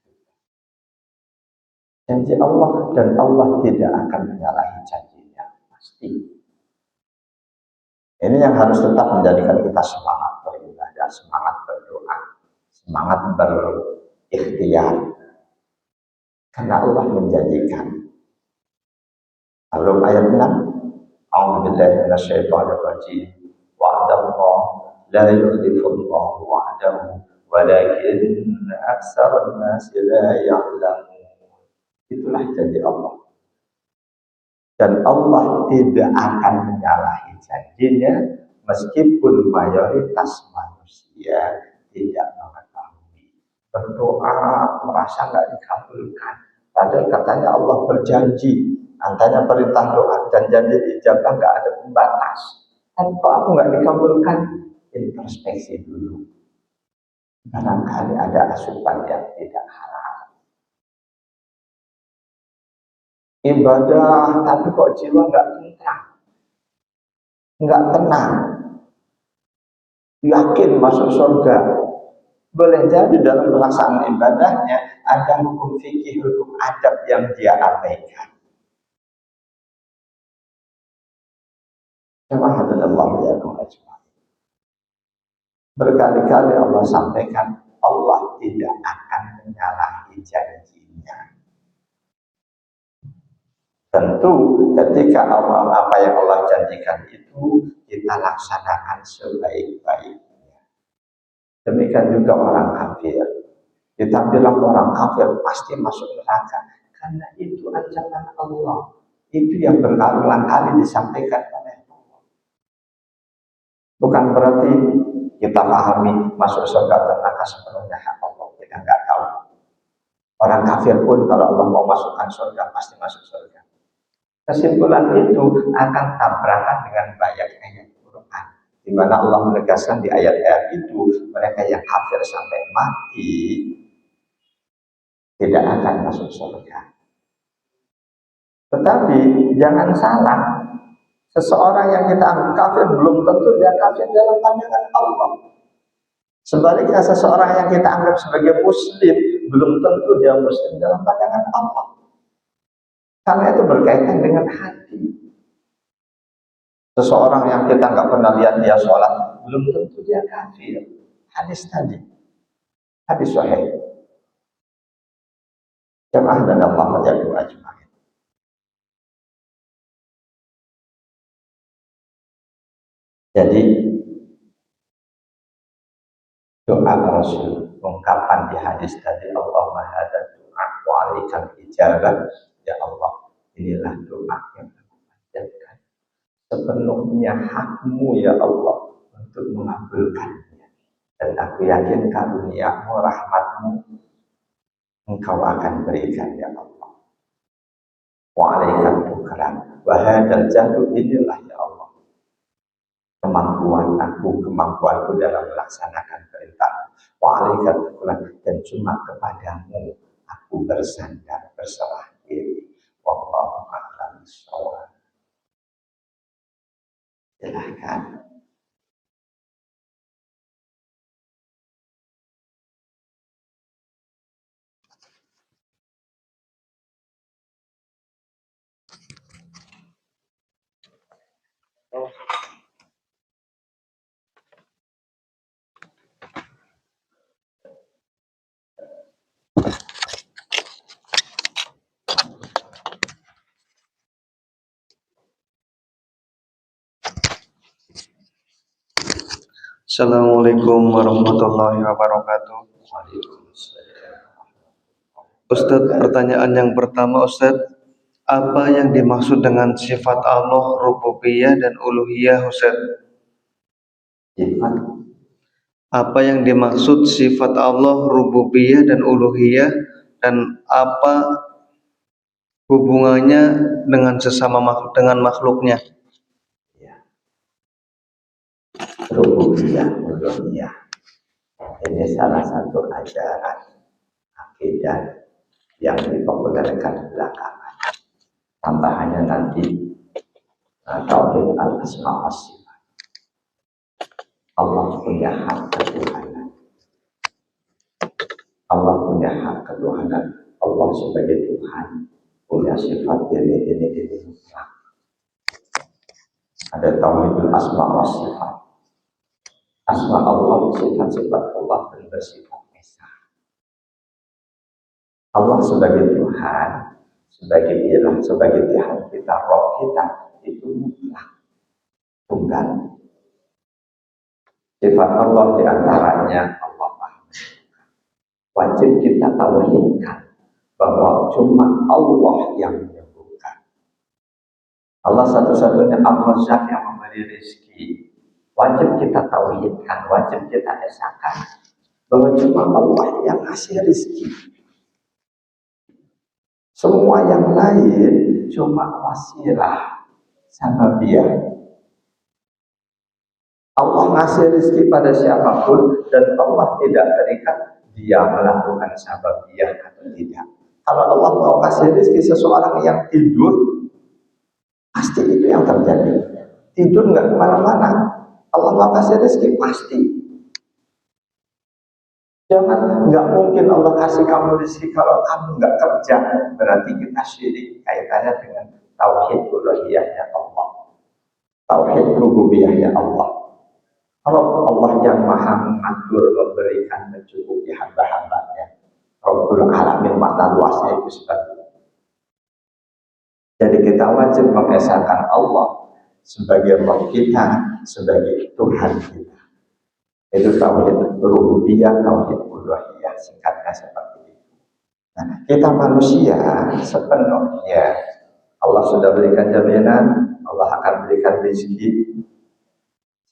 Janji Allah, dan Allah tidak akan menyalahi janjinya, pasti. Ini yang harus tetap menjadikan kita semangat beribadah, semangat berdoa, semangat berikhtiar. Karena Allah menjanjikan. Lalu ayat 6, A'udzubillahi minasyaitonir rajim. Wa'adallah la yukhlifullahu wa'adahu walakin aktsarun nasi la ya'lamun. Itulah janji Allah. Dan Allah tidak akan menyalahi janjinya meskipun mayoritas manusia tidak mengetahui. Berdoa merasa nggak dikabulkan. Padahal katanya Allah berjanji. Antara perintah doa dan janji ijabah nggak ada pembatas. Dan kok aku nggak dikabulkan? Introspeksi dulu. Barangkali ada asupan yang tidak halal. Ibadah, tapi kok jiwa nggak tenang, nggak tenang, yakin masuk surga. Boleh jadi dalam pelaksanaan ibadahnya ada hukum fikih, hukum adab yang dia abaikan. Berkali-kali Allah sampaikan, Allah tidak akan menyalahi janjinya. Tentu ketika apa yang Allah janjikan itu kita laksanakan sebaik-baiknya. Demikian juga orang kafir. Kita bilang orang kafir pasti masuk neraka karena itu ancaman Allah. Itu yang berulang kali disampaikan oleh Allah. Bukan berarti kita pahami masuk surga atau neraka sepenuhnya hak Allah. Kita nggak tahu. Orang kafir pun kalau Allah mau masukkan surga pasti masuk surga. Kesimpulan itu akan tabrakan dengan banyak ayat Quran, di mana Allah menegaskan di ayat-ayat itu mereka yang kafir sampai mati tidak akan masuk surga. Tetapi jangan salah, seseorang yang kita anggap kafir belum tentu dia kafir dalam pandangan Allah. Sebaliknya seseorang yang kita anggap sebagai muslim belum tentu dia muslim dalam pandangan Allah. Karena itu berkaitan dengan hati. Seseorang yang kita nggak pernah lihat dia sholat, belum tentu dia kafir. Hadis tadi, hadis sahih. Jamaah dan Allah yang ajma'in. Jadi doa Rasul, ungkapan di hadis tadi, Allahumma hadza du'a wa 'alaikal ijabah. Ya Allah, inilah doa yang aku panjatkan. Sepenuhnya hakmu ya Allah untuk mengabulkannya. Dan aku yakin karunia-Mu, rahmat-Mu Engkau akan berikan ya Allah. Wa 'alaikal tukran, wa hadzal jahdu, inilah ya Allah kemampuanku dalam melaksanakan perintah. Wa alaika tawakkaltu, dan cuma kepadamu aku bersandar, berserah diri. Wallahu a'lam bishawab. Silahkan. Assalamualaikum warahmatullahi wabarakatuh. Ustadz, pertanyaan yang pertama Ustadz, apa yang dimaksud dengan sifat Allah rububiyah dan uluhiyah Ustadz? Sifat Apa yang dimaksud sifat Allah rububiyah dan uluhiyah, dan apa hubungannya dengan sesama dengan makhluknya? ya, rububiyah, uluhiyah. Ini salah satu ajaran akidah yang dipopulerkan belakangan. Tambahannya nanti tauhid al-asma wa sifat. Allah punya hak ketuhanan. Allah punya hak ketuhanan. Allah sebagai Tuhan punya sifat ini mutlak. Ada tauhidul asma wa sifat. Asma Allah, sifat-sifat Allah bersifat esa. Allah sebagai Tuhan, sebagai ilah, sebagai Tuhan kita, Rob kita, itu mutlak, tunggal. Sifat Allah diantaranya Allah Maha. Wajib kita tauhidkan bahwa cuma Allah yang menyembuhkan. Allah satu-satunya Ar-Razzaq yang memberi rezeki. Wajib kita tauhidkan, wajib kita esakan bahwa cuma Allah yang ngasih rezeki. Semua yang lain cuma wasilah, sababiyah. Allah ngasih rezeki pada siapapun dan Allah tidak terikat dia melakukan sababiyah atau tidak. Kalau Allah mau kasih rezeki seseorang yang tidur, pasti itu yang terjadi. Tidur nggak kemana-mana. Allah mau kasih rezeki pasti. Jangan, nggak mungkin Allah kasih kamu rezeki kalau kamu nggak kerja. Berarti kita syirik kaitannya dengan tauhid uluhiyahnya Allah, tauhid rububiyahnya Allah. Kalau Allah yang maha mengatur, memberikan, mencukupi hamba-hambanya, Rabbul Alamin, makna luasnya itu seperti itu. Jadi kita wajib mengesahkan Allah sebagai Rabb kita, sebagai Tuhan kita. Itu tauhid rububiyah, tauhid uluhiyah, singkatnya seperti itu. Nah, kita manusia sepenuhnya Allah sudah berikan jaminan, Allah akan berikan rezeki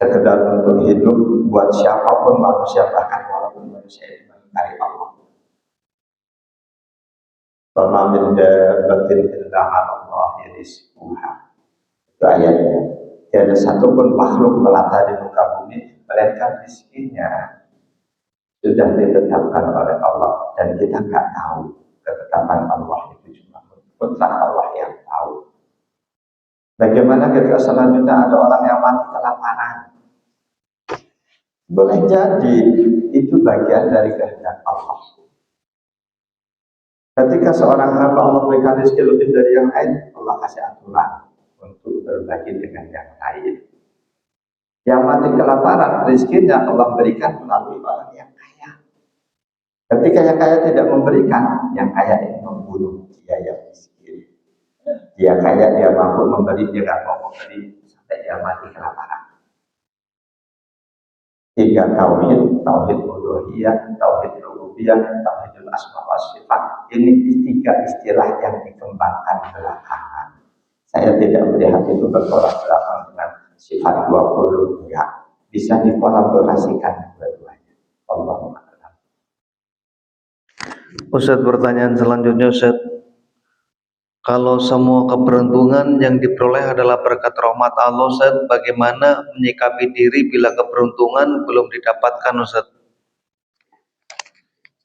sekedar untuk hidup buat siapapun manusia, bahkan walaupun manusia itu mengingkari Allah. Wa min dabbatin illa 'ala Allahi rizquha. Itu ayatnya. Tiada satupun makhluk melata di muka bumi melainkan rezekinya sudah ditetapkan oleh Allah, dan kita nggak tahu ketetapan Allah itu, cuma mutlak Allah yang tahu. Bagaimana ketika selanjutnya ada orang yang mati kelaparan? Boleh jadi itu bagian dari kehendak Allah. Ketika seorang hamba Allah berikan rezeki lebih dari yang lain, Allah kasih aturan untuk berbagi dengan yang lain. Yang mati kelaparan, rezekinya Allah berikan melalui orang yang kaya. Ketika yang kaya tidak memberikan, yang kaya ini membunuh dia yang miskin. Dia kaya, dia mampu memberi, dia nggak mau memberi sampai dia mati kelaparan. Tiga tauhid, tauhid uluhiyah, tauhid rububiyah, tauhidul asma wa sifat. Ini tiga istilah yang dikembangkan belakangan. Saya tidak melihat itu bertolak belakang dengan sifat 20, enggak. Bisa dikolaborasikan dua-duanya. Allahumma a'lam. Ustadz, pertanyaan selanjutnya Ustadz, Kalau semua keberuntungan yang diperoleh adalah berkat rahmat Allah, Ustaz, bagaimana menyikapi diri bila keberuntungan belum didapatkan, Ustaz?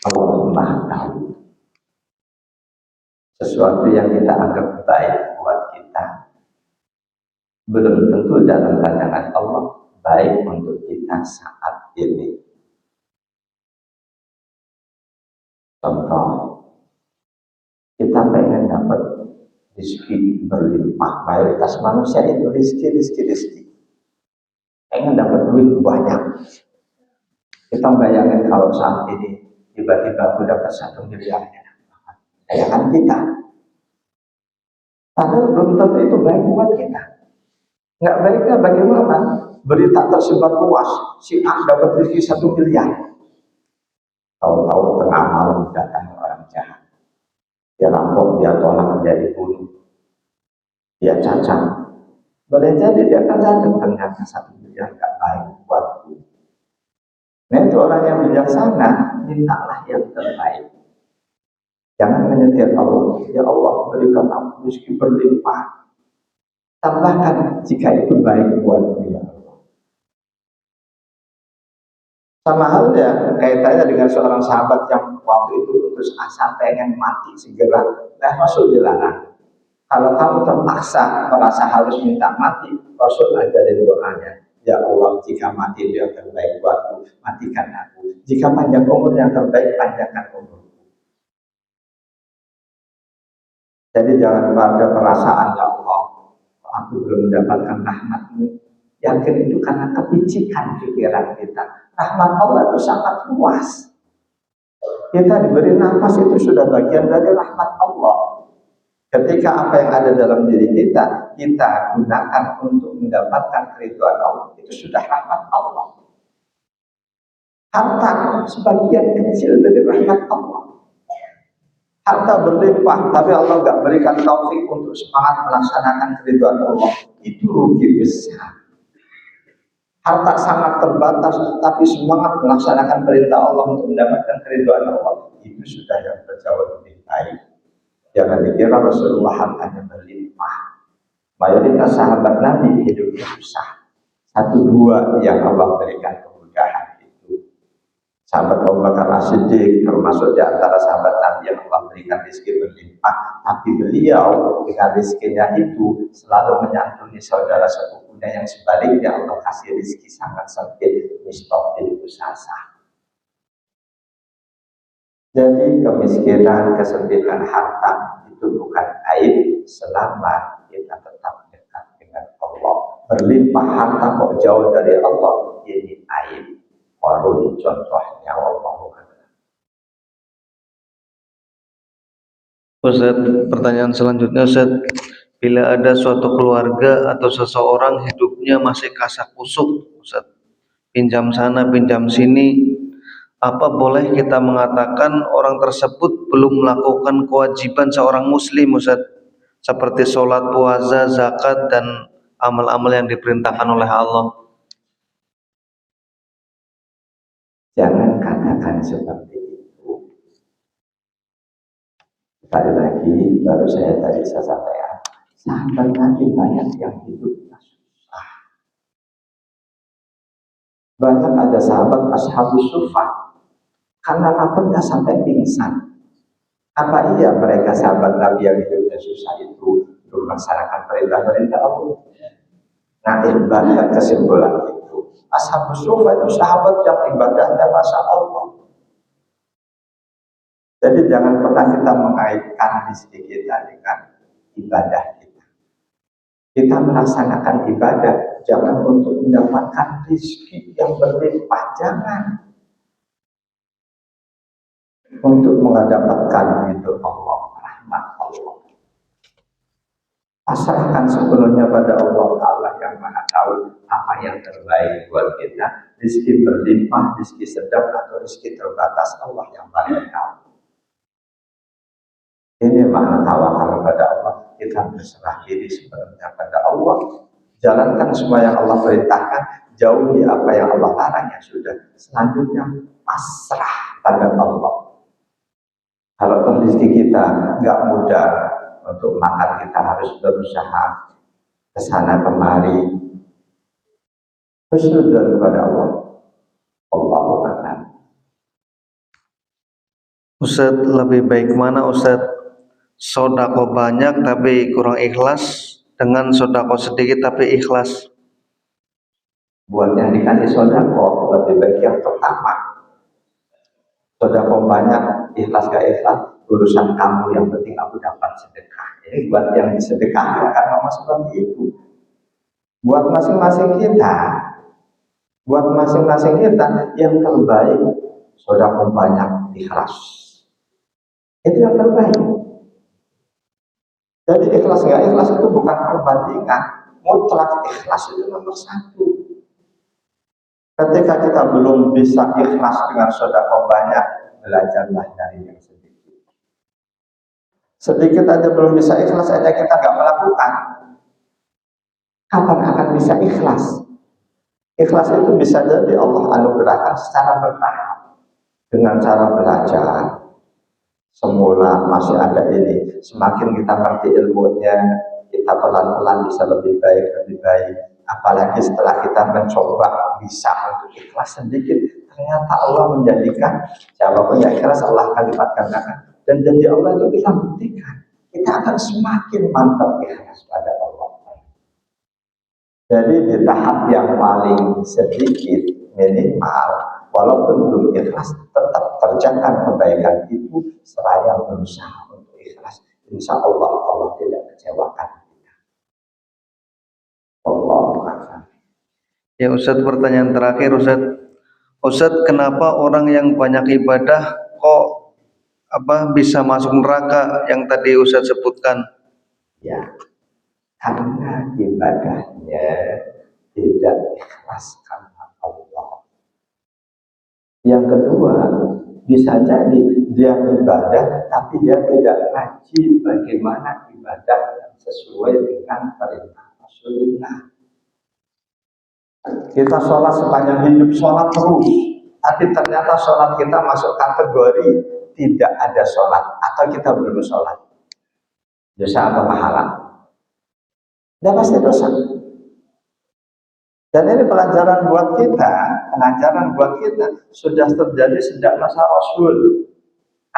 Allah Maha tahu. Sesuatu yang kita anggap baik buat kita belum tentu dalam pandangan Allah baik untuk kita saat ini. Contoh, kita pengen dapat rezeki berlimpah. Mayoritas manusia itu rezeki. Pengen dapat duit banyak. Kita bayangin kalau saat ini tiba-tiba aku dapat 1 miliar. Bayangan kita. Padahal belum tentu itu baik buat kita. Nggak baiknya bagaimana? Berita tersebar luas, si A dapat rezeki 1 miliar. Tahu-tahu tengah malam datang orang jahat. Dia rampok, dia tolak, dia dibunuh. Dia cacat. Boleh jadi dia akan sadar ternyata 1 miliar nggak baik buatku. Nah itu orang yang bijaksana, mintalah yang terbaik. Jangan menyetir Allah, ya Allah berikan aku rezeki berlimpah. Tambahkan jika itu baik buatmu ya Allah. Sama halnya kaitannya dengan seorang sahabat yang waktu itu putus asa pengen mati segera, Rasul dilarang. Kalau kamu terpaksa merasa harus minta mati, Rasul ajarin doanya. Ya Allah, jika mati itu yang terbaik buatku, matikan aku. Jika panjang umur yang terbaik, panjangkan umurku. Jadi jangan pada perasaan ya Allah, aku belum mendapatkan rahmat-Mu. Yakin itu karena kepicikan pikiran kita. Rahmat Allah itu sangat luas. Kita diberi nafas itu sudah bagian dari rahmat Allah. Ketika apa yang ada dalam diri kita, kita gunakan untuk mendapatkan keridhaan Allah, itu sudah rahmat Allah. Harta sebagian kecil dari rahmat Allah. Harta berlimpah, tapi Allah nggak berikan taufik untuk semangat melaksanakan keridhaan Allah, itu rugi besar. Harta sangat terbatas, tapi semangat melaksanakan perintah Allah untuk mendapatkan keridhaan Allah, itu sudah yang jauh lebih baik. Jangan dikira Rasulullah hartanya berlimpah. Mayoritas sahabat Nabi hidupnya susah. 1-2 yang Allah berikan kemudahan itu. Sahabat Abu Bakar As-Siddiq termasuk di antara sahabat Nabi yang Allah berikan rezeki berlimpah. Tapi beliau dengan rezekinya itu selalu menyantuni saudara sepupunya yang sebaliknya Allah kasih rezeki sangat sempit, mistok di usasa. Jadi kemiskinan, kesempitan harta itu bukan aib selama kita tetap dekat dengan Allah. Berlimpah harta kok jauh dari Allah, ini aib. Baru contohnya Allah. Ustaz, pertanyaan selanjutnya, Ustaz. Bila ada suatu keluarga atau seseorang hidupnya masih kasak kusuk, Ustaz, pinjam sana, pinjam sini, apa boleh kita mengatakan orang tersebut belum melakukan kewajiban seorang muslim, Ustaz, seperti sholat, puasa, zakat, dan amal-amal yang diperintahkan oleh Allah? Jangan katakan seperti itu. Sekali lagi, baru saya tadi sampaikan, sahabat Nabi banyak yang hidupnya susah. Banyak ada sahabat ashabus suffah karena laparnya sampai pingsan. Apa iya mereka sahabat Nabi yang hidupnya susah itu melaksanakan perintah-perintah Allah? Nah, banyak kesimpulan itu. Ashabus suffah itu sahabat yang ibadahnya Masya Allah. Jadi jangan pernah kita mengaitkan rezeki kita dengan ibadah kita. Kita melaksanakan ibadah jangan untuk mendapatkan rezeki yang berlimpah, jangan. Untuk mendapatkan itu Allah, rahmat Allah. Pasrahkan sepenuhnya pada Allah Ta'ala yang Maha tahu apa yang terbaik buat kita. Rezeki berlimpah, rezeki sedang atau rezeki terbatas, Allah yang paling tahu. Ini makna tawakal kepada Allah. Kita berserah diri sepenuhnya pada Allah. Jalankan semua yang Allah perintahkan, jauhi apa yang Allah larang, ya sudah. Selanjutnya pasrah pada Allah. Kalau rezeki kita nggak mudah, Untuk makan kita harus berusaha ke sana kemari. Husnudzon kepada Allah. Allahu a'lam. Ustaz, lebih baik mana Ustaz? Sodako banyak tapi kurang ikhlas, dengan sodako sedikit tapi ikhlas. Buat yang dikasih sodako lebih baik yang pertama. Sodako banyak, ikhlas gak ikhlas, urusan kamu, yang penting aku dapat sedekah. Ini buat yang disedekahkan, karena seperti itu. Buat masing-masing kita, yang terbaik sodako banyak, ikhlas. Itu yang terbaik. Jadi ikhlas gak ikhlas itu bukan perbandingan, mutlak ikhlas itu nomor satu. Ketika kita belum bisa ikhlas dengan sedekah banyak, belajarlah dari yang sedikit. Sedikit aja belum bisa ikhlas aja kita nggak melakukan, kapan akan bisa ikhlas? Ikhlas itu bisa jadi Allah anugerahkan secara bertahap, dengan cara belajar. Semula masih ada ini, semakin kita ngerti ilmunya, kita pelan-pelan bisa lebih baik. Apalagi setelah kita mencoba bisa untuk ikhlas sedikit, ternyata Allah menjadikan siapapun yang ikhlas Allah akan lipat gandakan. Dan janji Allah itu kita buktikan, kita akan semakin mantap ikhlas pada Allah. Jadi di tahap yang paling sedikit, minimal, walaupun belum ikhlas, tetap kerjakan kebaikan itu seraya berusaha untuk ikhlas. Insya Allah Allah tidak kecewakan kita. Allah. Ya Ustadz, pertanyaan terakhir Ustadz, kenapa orang yang banyak ibadah kok bisa masuk neraka yang tadi Ustadz sebutkan? Ya, karena ibadahnya tidak ikhlas karena Allah. Yang kedua, bisa jadi dia ibadah tapi dia tidak ngaji bagaimana ibadah yang sesuai dengan perintah Rasulullah. Kita sholat sepanjang hidup, sholat terus, tapi ternyata sholat kita masuk kategori tidak ada sholat, atau kita belum sholat. Dosa apa pahala? Tidak pasti dosa. Dan ini pelajaran buat kita sudah terjadi sejak masa Rasul.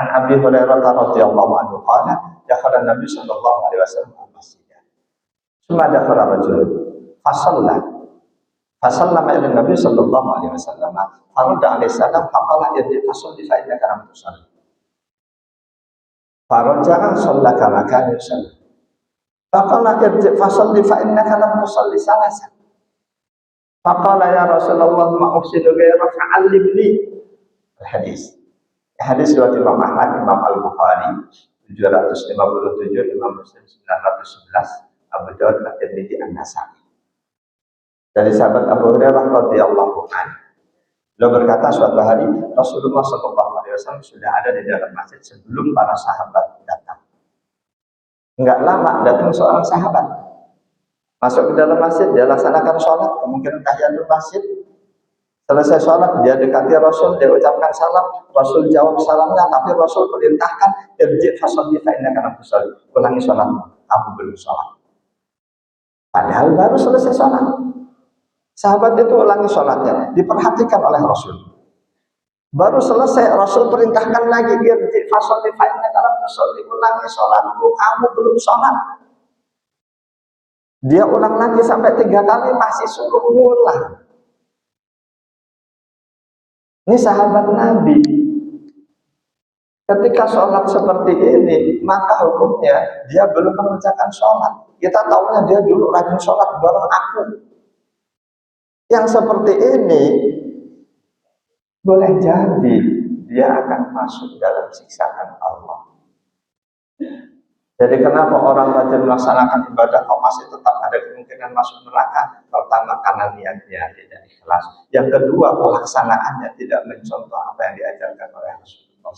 An Abi Hurairah radhiyallahu anhu qala, dakhala Nabi sallallahu alaihi wasallam al-masjid. Summa dakhala rajul fasallama ila Nabi sallallahu alaihi wasallam. Farada alaihi salam faqala irji fasalli fa innaka lam tusalli. Faraja shalla kama kana yusalli. Faqala irji fasalli fa innaka lam tusalli salasan. Faqala ya Rasulullah ma ufsidu ghayra fa'allimni. Hadis riwayat Imam Ahmad, Imam Al-Bukhari 757, Imam Muslim 911, Abu Dawud, At-Tirmidzi, An-Nasa'i. Dari sahabat Abu Hurairah radhiyallahu anhu, beliau berkata suatu hari Rasulullah SAW sudah ada di dalam masjid sebelum para sahabat datang. Enggak lama datang seorang sahabat, masuk ke dalam masjid, dia laksanakan sholat, kemungkinan tahiyatul masjid. Selesai sholat, dia dekati Rasul, dia ucapkan salam, Rasul jawab salamnya, tapi Rasul perintahkan irji fasalli fa innaka lam tusalli, ulangi sholatmu, kamu belum sholat. Padahal baru selesai sholat. Sahabat itu ulangi sholatnya, diperhatikan oleh Rasul. Baru selesai, Rasul perintahkan lagi, irji fasalli fa innaka lam tusalli, ulangi sholatmu, kamu belum sholat. Dia ulang lagi sampai 3 kali, masih suruh ngulang. Ini sahabat Nabi. Ketika sholat seperti ini, maka hukumnya dia belum mengerjakan sholat. Kita tahunya dia dulu rajin sholat bareng aku. Yang seperti ini boleh jadi dia akan masuk dalam siksaan Allah. Jadi kenapa orang rajin melaksanakan ibadah kok masih tetap ada kemungkinan masuk neraka? Pertama, karena niatnya tidak ikhlas. Yang kedua, pelaksanaannya tidak mencontoh apa yang diajarkan oleh Rasulullah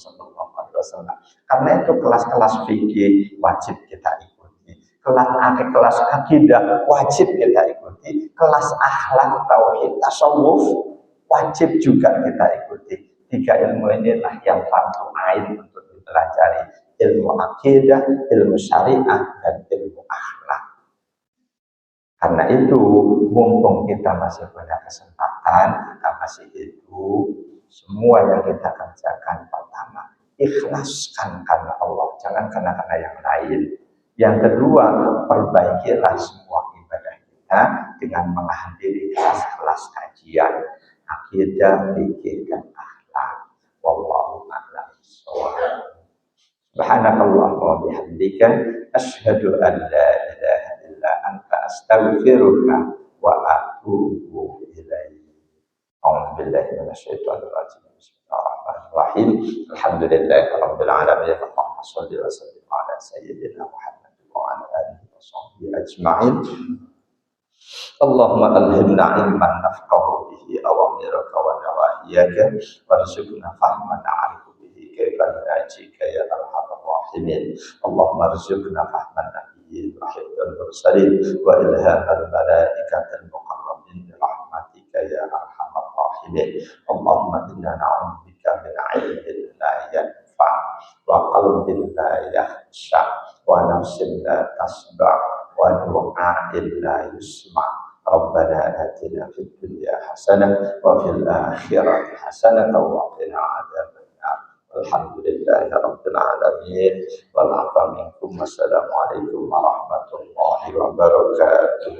SAW. Karena itu kelas-kelas fikih wajib kita ikuti, kelas akidah wajib kita ikuti, kelas akhlak, tauhid, tasawuf wajib juga kita ikuti. 3 ilmu inilah yang fardu ain untuk dipelajari. ilmu akidah, ilmu syariah, dan ilmu akhlak. Karena itu, mumpung kita masih punya kesempatan, kita masih hidup, semua yang kita kerjakan pertama, ikhlaskan karena Allah, jangan karena yang lain. Yang kedua, perbaikilah semua ibadah kita dengan menghadiri kelas-kelas kajian akidah, fikih, dan akhlak. Wallahu a'lam bishawab. Subhanakallahumma wa bihamdika asyhadu an la ilaha illa anta astaghfiruka wa atubu ilaik. A'udzu billahi minasyaitonir rajim. Bismillahirrahmanirrahim. Alhamdulillahirabbil alamin. Allahumma shalli wa sallim ala sayyidina Muhammad wa ala alihi wa sahbihi ajma'in. Allahumma alhimna ilman nafqahu bihi awamiraka wa nawahiyaka warzuqna fahman na'rifu bihi kaifa najika ya arhamar rahimin. Allahumma arzuqna fahman nabiyyin wa hifdzal mursalin wa ilhamal malaikatil muqarrabin bi rahmatika ya arhamar rahimin. Allahumma inna na'udzubika min 'ilmin la yanfa' wa qalbin la yakhsha wa nafsin la tasba' wa du'a'in la yusma'. Rabbana atina fid dunya hasanah wa fil akhirati hasanah wa qina adzabannar. Alhamdulillahi rabbil alamin. Wal 'afwa minkum. Wassalamu alaikum warahmatullahi wabarakatuh.